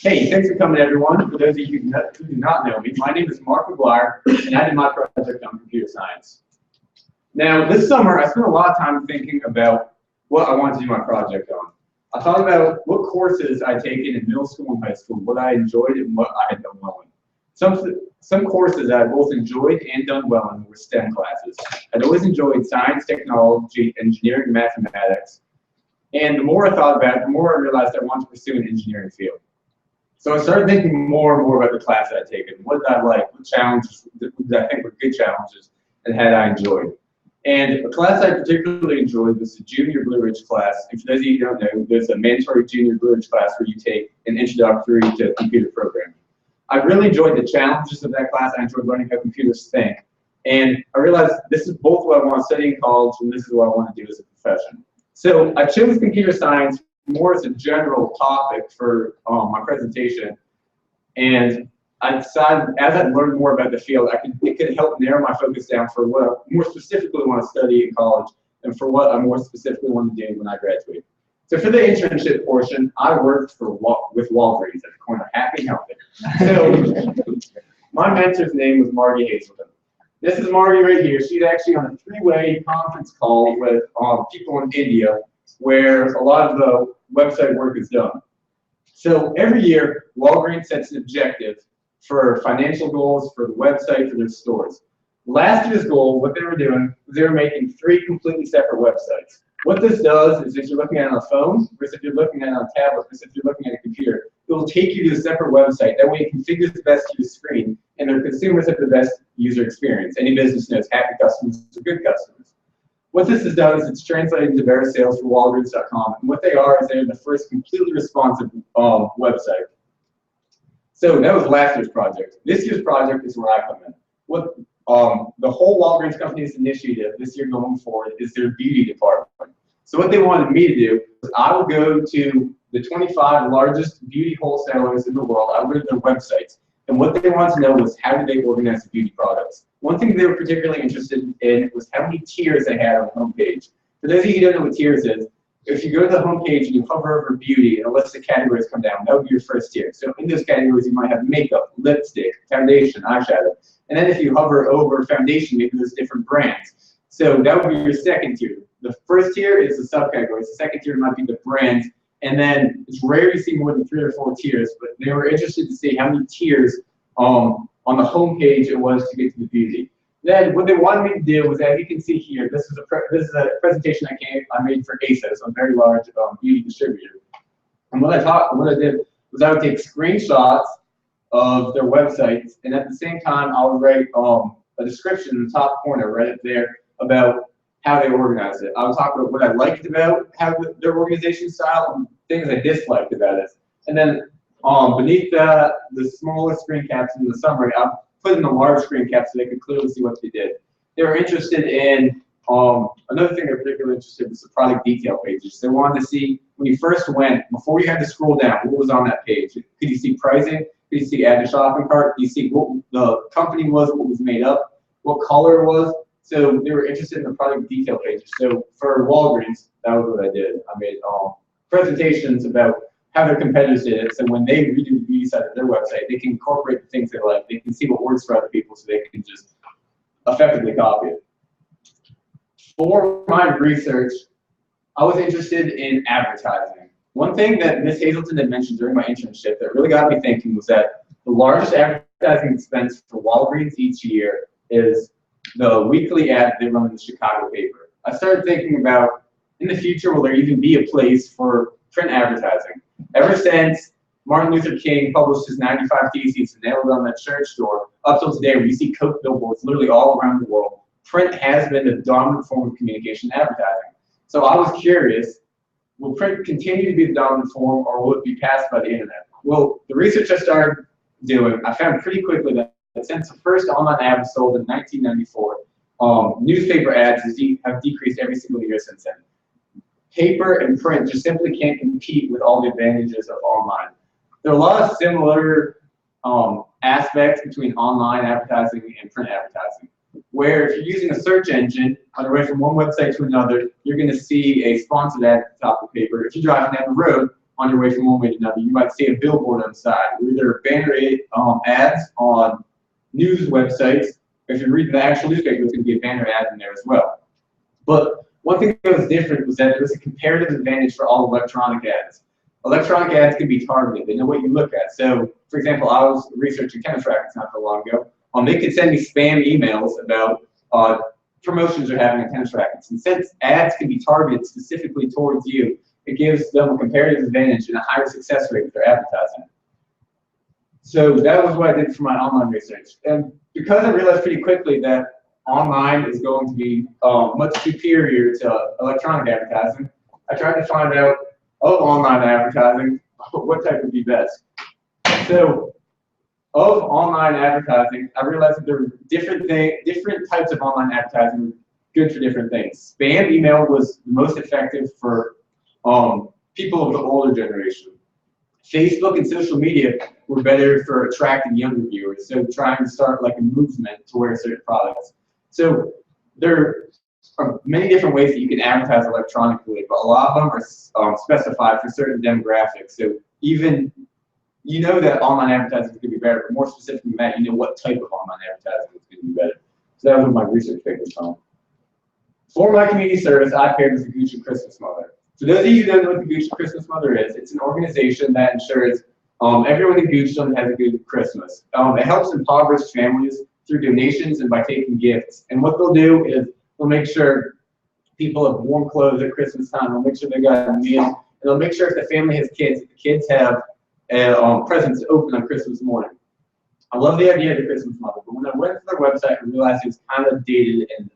Hey, thanks for coming, everyone. For those of you who do not know me, my name is Mark McGuire, and I did my project on computer science. Now, this summer, I spent a lot of time thinking about what I wanted to do my project on. I thought about what courses I'd taken in middle school and high school, what I enjoyed and what I had done well in. Some courses I both enjoyed and done well in were STEM classes. I'd always enjoyed science, technology, engineering, and mathematics. And the more I thought about it, the more I realized I wanted to pursue an engineering field. So I started thinking more and more about the class I'd taken. What did I like? What challenges did I think were good challenges and had I enjoyed? And a class I particularly enjoyed was the Junior Blue Ridge class. And for those of you who don't know, there's a mandatory Junior Blue Ridge class where you take an introductory to computer programming. I really enjoyed the challenges of that class. I enjoyed learning how computers think. And I realized this is both what I want to study in college and this is what I want to do as a profession. So I chose computer science more as a general topic for my presentation, and I decided as I learned more about the field, it could help narrow my focus down for what I more specifically want to study in college and for what I more specifically want to do when I graduate. So for the internship portion, I worked with Walgreens at the corner of Happy and Healthy. So my mentor's name was Margie Hazelton. This is Margie right here. She's actually on a three-way conference call with people in India where a lot of the website work is done. So every year, Walgreens sets an objective for financial goals for the website for their stores. Last year's goal, what they were doing, was they were making 3 completely separate websites. What this does is if you're looking at it on a phone, versus if you're looking at it on a tablet, versus if you're looking at a computer, it will take you to a separate website. That way it configures the best to your screen, and their consumers have the best user experience. Any business knows happy customers are good customers. What this has done is it's translated into better sales for Walgreens.com, and what they are is they're the first completely responsive website. So that was last year's project. This year's project is where I come in. What the whole Walgreens company's initiative this year going forward is their beauty department. So what they wanted me to do is I would go to the 25 largest beauty wholesalers in the world. I would go to their websites. And what they wanted to know was how do they organize the beauty products. One thing they were particularly interested in was how many tiers they had on the homepage. For those of you who don't know what tiers is, if you go to the homepage and you hover over beauty and a list of categories come down, that would be your first tier. So in those categories, you might have makeup, lipstick, foundation, eyeshadow. And then if you hover over foundation, maybe there's different brands. So that would be your second tier. The first tier is the subcategories. The second tier might be the brands. And then it's rare to see more than 3 or 4 tiers, but they were interested to see how many tiers on the homepage it was to get to the beauty. Then what they wanted me to do was, as you can see here, this is a presentation I made for ASOS, a very large beauty distributor. And what I did was I would take screenshots of their websites, and at the same time I would write a description in the top corner right up there about how they organize it. I would talk about what I liked about how their organization style and things I disliked about it. And then beneath the smaller screen caps in the summary, I put in the large screen caps so they could clearly see what they did. They were interested in, another thing they're particularly interested in was the product detail pages. They wanted to see, when you first went, before you had to scroll down, what was on that page. Could you see pricing? Could you see add to shopping cart? Could you see what the company was, what was made up, what color it was? So they were interested in the product detail pages. So for Walgreens, that was what I did. I made presentations about how their competitors did it. So when they redo the beauty side of their website, they can incorporate the things they like. They can see what works for other people so they can just effectively copy it. For my research, I was interested in advertising. One thing that Ms. Hazelton had mentioned during my internship that really got me thinking was that the largest advertising expense for Walgreens each year is the weekly ad they run in the Chicago paper. I started thinking about, in the future, will there even be a place for print advertising? Ever since Martin Luther King published his 95 Theses and nailed it on that church door, up till today, we see Coke billboards literally all around the world. Print has been the dominant form of communication advertising. So I was curious, will print continue to be the dominant form, or will it be passed by the internet? Well, the research I started doing, I found pretty quickly that since the first online ad was sold in 1994, newspaper ads have decreased every single year since then. Paper and print just simply can't compete with all the advantages of online. There are a lot of similar aspects between online advertising and print advertising, where if you're using a search engine on the way from one website to another, you're going to see a sponsored ad at the top of the paper. If you're driving down the road, on your way from one way to another, you might see a billboard on the side, or either banner ads on news websites. If you read the actual newspaper, it's going to be a banner ad in there as well. But one thing that was different was that there was a comparative advantage for all electronic ads. Electronic ads can be targeted. They know what you look at. So, for example, I was researching tennis rackets not so long ago. They could send me spam emails about promotions they're having on tennis rackets. And since ads can be targeted specifically towards you, it gives them a comparative advantage and a higher success rate with their advertising. So that was what I did for my online research. And because I realized pretty quickly that online is going to be much superior to electronic advertising, I tried to find out of online advertising what type would be best. So of online advertising, I realized that there were different types of online advertising good for different things. Spam email was the most effective for people of the older generation. Facebook and social media were better for attracting younger viewers, so trying to start like a movement to wear certain products. So there are many different ways that you can advertise electronically, but a lot of them are specified for certain demographics. So even you know that online advertising is going to be better, but more specific than that, you know what type of online advertising is going to be better. So that was what my research paper was on. For my community service, I paired with the Gucci Christmas Mother. For those of you who don't know what the Gucci Christmas Mother is, it's an organization that ensures everyone in Gucci has a good Christmas. It helps impoverished families through donations and by taking gifts. And what they'll do is they'll make sure people have warm clothes at Christmas time. They'll make sure they got a meal. And they'll make sure if the family has kids, the kids have presents open on Christmas morning. I love the idea of the Christmas Mother, but when I went to their website, I realized it was kind of dated and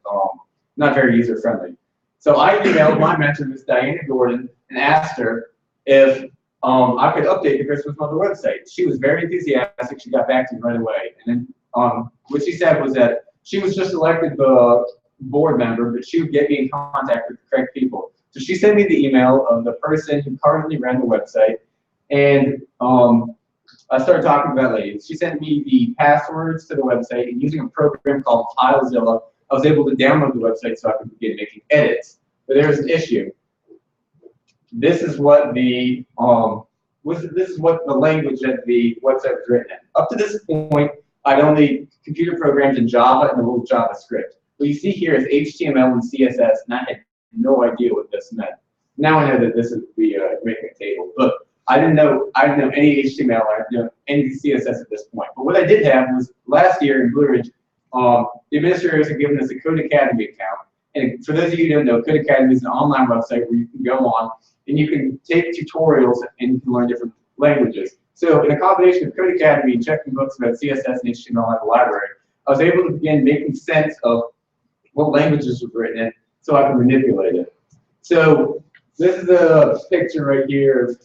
not very user-friendly. So I emailed my mentor, Ms. Diana Gordon, and asked her if I could update the Christmas Mother website. She was very enthusiastic. She got back to me right away. And then what she said was that she was just elected the board member, but she would get me in contact with the correct people. So she sent me the email of the person who currently ran the website, and I started talking to that lady. She sent me the passwords to the website, and using a program called FileZilla, I was able to download the website so I could begin making edits. But there was an issue. This is what the language that the website was written in. Up to this point, I'd only computer programs in Java and a little JavaScript. What you see here is HTML and CSS, and I had no idea what this meant. Now I know that this is making a table, but I didn't know any HTML or any CSS at this point. But what I did have was last year in Blue Ridge, the administrators had given us a Code Academy account. And for those of you who don't know, Code Academy is an online website where you can go on and you can take tutorials and you can learn different languages. So in a combination of Code Academy and checking books about CSS and HTML at the library, I was able to begin making sense of what languages was written in so I could manipulate it. So this is a picture right here of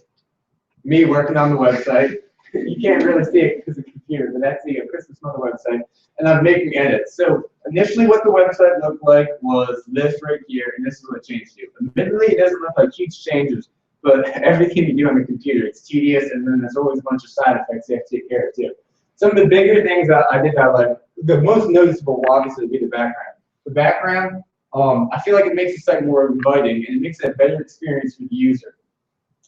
me working on the website. You can't really see it because of the computer, but that's the Christmas Mother website. And I'm making edits. So initially what the website looked like was this right here, and this is what it changed to. Admittedly, it doesn't look like huge changes, but everything you do on the computer, it's tedious, and then there's always a bunch of side effects you have to take care of too. Some of the bigger things that I did that like, the most noticeable will obviously be the background. The background, I feel like it makes the site more inviting, and it makes it a better experience for the user.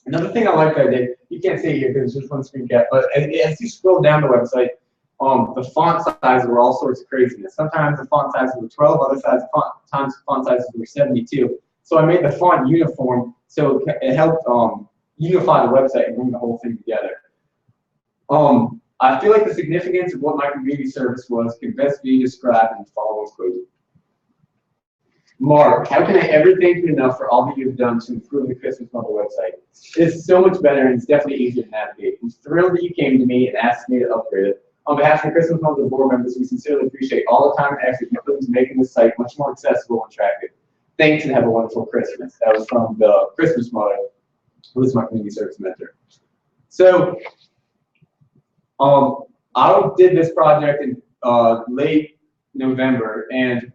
Another thing I like that I did, you can't see it here because it's just one screen cap, but as you scroll down the website, the font sizes were all sorts of craziness. Sometimes the font sizes were 12, other times the font sizes were 72. So I made the font uniform, so it helped unify the website and bring the whole thing together. I feel like the significance of what my community service was can best be described in the following quote. Mark, how can I ever thank you enough for all that you've done to improve the Christmas Mother website? It's so much better and it's definitely easier to navigate. I'm thrilled that you came to me and asked me to upgrade it. On behalf of the Christmas Mother board members, we sincerely appreciate all the time and effort you put into making this site much more accessible and attractive. Thanks and have a wonderful Christmas. That was from the Christmas Mother, who is my community service mentor. So, I did this project in late November, and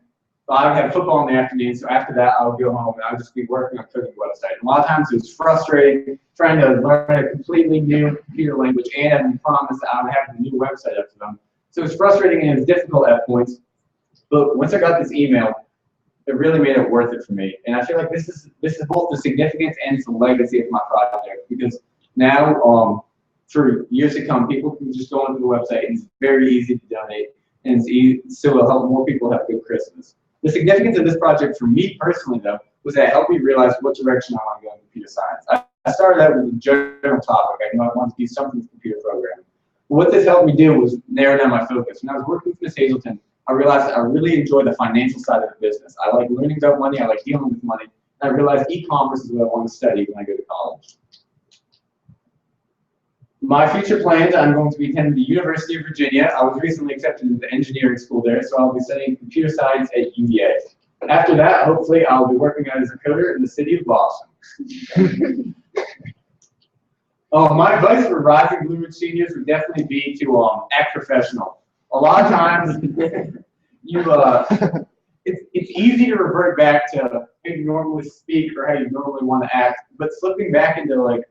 I would have football in the afternoon, so after that I would go home and I would just be working on coding the website. And a lot of times it was frustrating trying to learn a completely new computer language and having promised that I would have a new website up to them. So it was frustrating and it was difficult at points, but once I got this email, it really made it worth it for me. And I feel like this is both the significance and the legacy of my project, because Now, for years to come, people can just go onto the website, and it's very easy to donate, and so it'll help more people have a good Christmas. The significance of this project for me personally, though, was that it helped me realize what direction I want to go in computer science. I started out with a general topic. I knew I wanted to do something with computer programming. But what this helped me do was narrow down my focus. When I was working with Ms. Hazelton, I realized that I really enjoy the financial side of the business. I like learning about money. I like dealing with money. And I realized e-commerce is what I want to study when I go to college. My future plans, I'm going to be attending the University of Virginia. I was recently accepted into the engineering school there, so I'll be studying computer science at UVA. After that, hopefully, I'll be working out as a coder in the city of Boston. My advice for rising Blue Ridge seniors would definitely be to act professional. A lot of times, it's easy to revert back to how you normally speak or how you normally want to act, but slipping back into like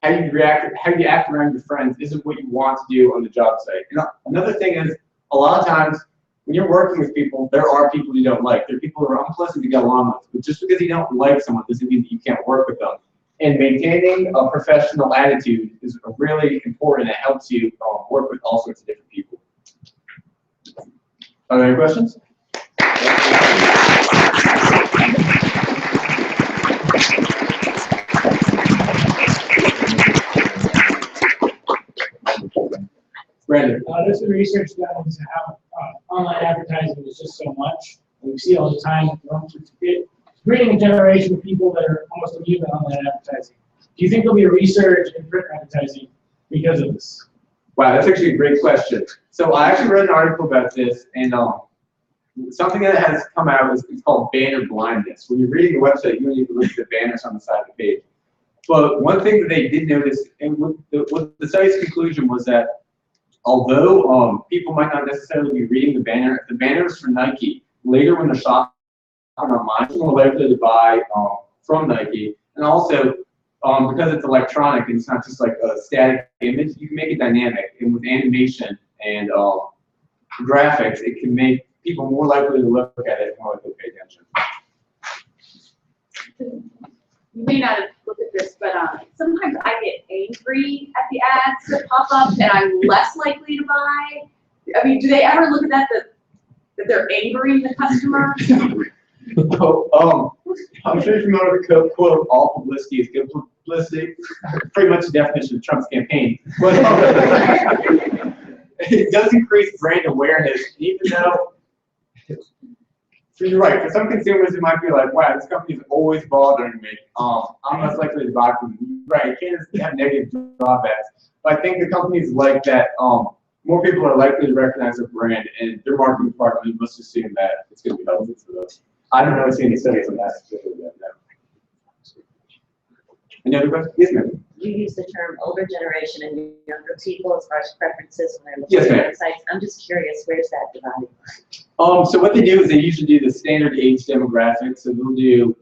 how you act around your friends isn't what you want to do on the job site. And another thing is, a lot of times when you're working with people, there are people you don't like. There are people who are unpleasant to get along with. But just because you don't like someone doesn't mean that you can't work with them. And maintaining a professional attitude is really important. It helps you work with all sorts of different people. Are there any questions? Brandon. There's been research done into how online advertising is just so much. We see all the time. It's creating a generation of people that are almost immune to online advertising. Do you think there'll be a resurge in print advertising because of this? Wow, that's actually a great question. So I actually read an article about this, and something that has come out is it's called banner blindness. When you're reading the website, you don't need to look at the banners on the side of the page. But one thing that they did notice, and what the study's conclusion was that although people might not necessarily be reading the banner, if the banner is for Nike, later when they're shopping online, they're more likely to buy from Nike. And also, because it's electronic and it's not just like a static image, you can make it dynamic. And with animation and graphics, it can make people more likely to look at it, more likely to pay attention. You may not have looked at this, but sometimes I get angry at the ads that pop up, and I'm less likely to buy. I mean, do they ever look at that they're angering the customer? I'm sure you're familiar with the quote, all publicity is good publicity. Pretty much the definition of Trump's campaign. But it does increase brand awareness, even though, so you're right, for some consumers it might be like, wow, this company is always bothering me. I'm less likely to buy from them. Right, you can't just have negative drawbacks. But I think the companies like that, more people are likely to recognize a brand, and their marketing department must assume that it's going to be helpful for those. I don't know see any studies on that specifically. No. Any other questions? Yes, ma'am. You use the term older generation and younger people as far as preferences when they're looking at websites. I'm just curious, where's that divided? So what they do is they usually do the standard age demographic. So they'll do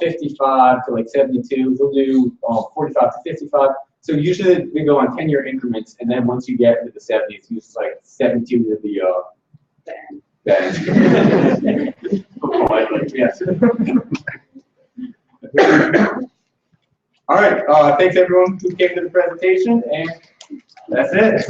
55 to like 72. They'll do 45 to 55. So usually they go on 10-year increments, and then once you get into the 70s, it's like 72 to the band. Yes. All right. Thanks everyone who came to the presentation, and that's it.